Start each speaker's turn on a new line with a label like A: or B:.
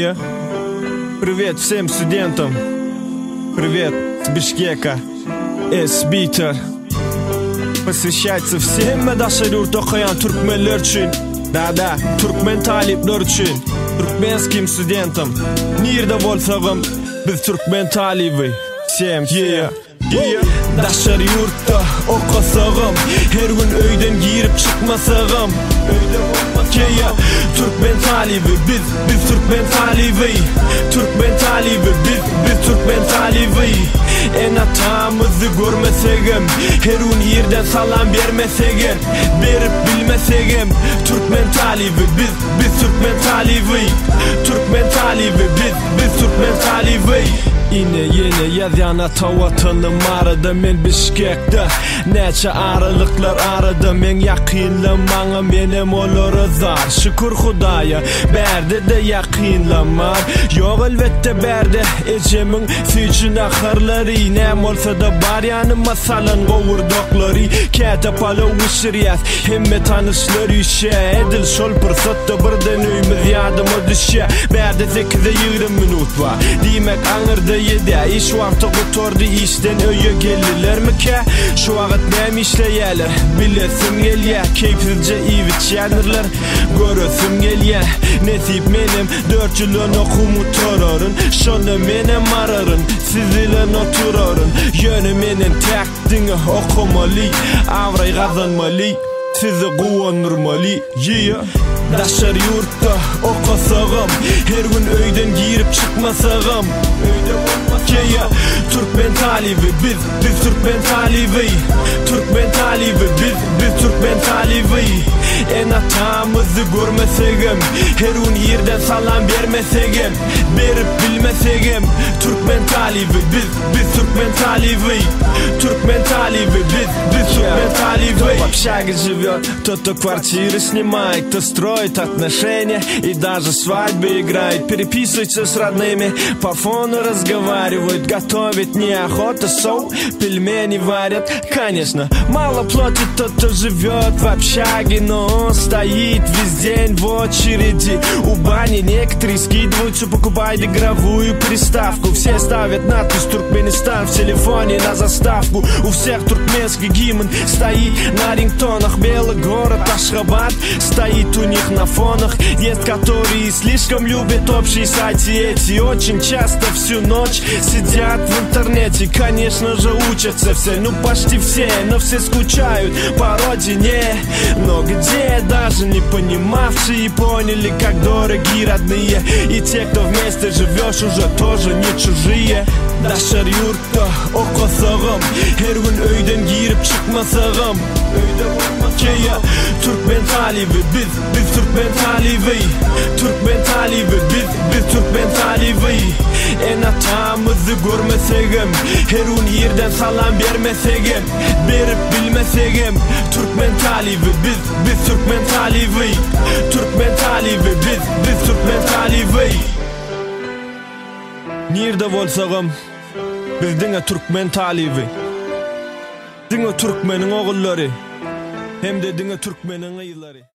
A: Yeah. Привет всем студентам. Привет с Бишкека. S-Beater. Посвящается всем медашар yurtta okuyan Türkmenler için. Да, Türkmen talipler için. Türkmenskim студентам. Nerede bolsagam biz Türkmen talibi. Всем, yeah. Daşar yurtta okasagam, her gün öyden girip çıkmasagam. Yeah. Türkmen talibi, biz Türkmen talibi. Türkmen talibi, biz Türkmen talibi. En atamızı görmesegem, her gün yerden salam vermesegem, berip bilmesegem. Türkmen talibi, biz Türkmen talibi. Türkmen talibi, biz Türkmen talibi. Yine yazyan ata vatanım aradı men Bişkek'te. Neçe aralıklar aradı men yakınlamana menem olur zar. Şükür Hudaya berde de yakınlamar. Yok elbette berde ecemin sücün ahırları. Nem olsa da bar yanıma salan kovurdokları. Ketapalı uşriyaz hemme tanışlar işe. Edil şol fırsatta birden öyümüz yadıma düşe. Berde 8'e 20 minut var. Demek anırdı yedi iş vakti kutordu işten öye gelirler mi ke? Şu vakit nem işleyeler bilesim gelye. Keyfizce ivit yanırlar görüsüm gelye. Nesip menem 4 yılın okumu torarın. Şonu menem ararın sizilen oturarın. Yönü menem tekdini okumalı, avray kazanmalı, sizi kuvandırmalı. Yeah. Daşar yurtta okasagam, her gün öyden girip çıkmasagam. Yeah. Türkmen talibi, biz Türkmen talibi. Türkmen talibi, biz Türkmen talibi. En atamızı görmesegem, her gün yerden salam vermesegem, berip bilmesegem. Türkmen talibi, biz Türkmen talibi. Türkmen talibi, biz Türkmen talibi. В общаге живет тот, кто квартиры снимает, кто строит отношения и даже свадьбы играет. Переписывается с родными, по фону разговаривают, готовит неохота, соу, пельмени варят. Конечно, мало платит тот, кто живет в общаге, но он стоит весь день в очереди у бани. Некоторые скидываются, покупают игровую приставку. Все ставят надпись «Туркменистан» в телефоне на заставку. У всех туркменский гимн стоит на рингтонах. Белый город Ашхабад стоит у них на фонах. Есть которые слишком любят общие соцсети. Очень часто всю ночь сидят в интернете. Конечно же учатся все, ну почти все, но все скучают по родине. Но где даже не понимавшие поняли, как дороги родные. И те, кто вместе живешь, уже тоже не чужие. Daşar yurtta okasagam, her gün öyden girip çıkmasagam. Yeah. Türkmen talibi, biz Türkmen talibi. Türkmen talibi, biz Türkmen talibi. En atamızı görmesegem, her gün yerden salam vermesegem, berip bilmesegem. Türkmen talibi, biz Türkmen talibi. Türkmen talibi, biz Türkmen talibi. Nerede bolsagam biz diňe Türkmen talibi. Diňe Türkmenin oğulları hem de diňe Türkmenin ýyllary.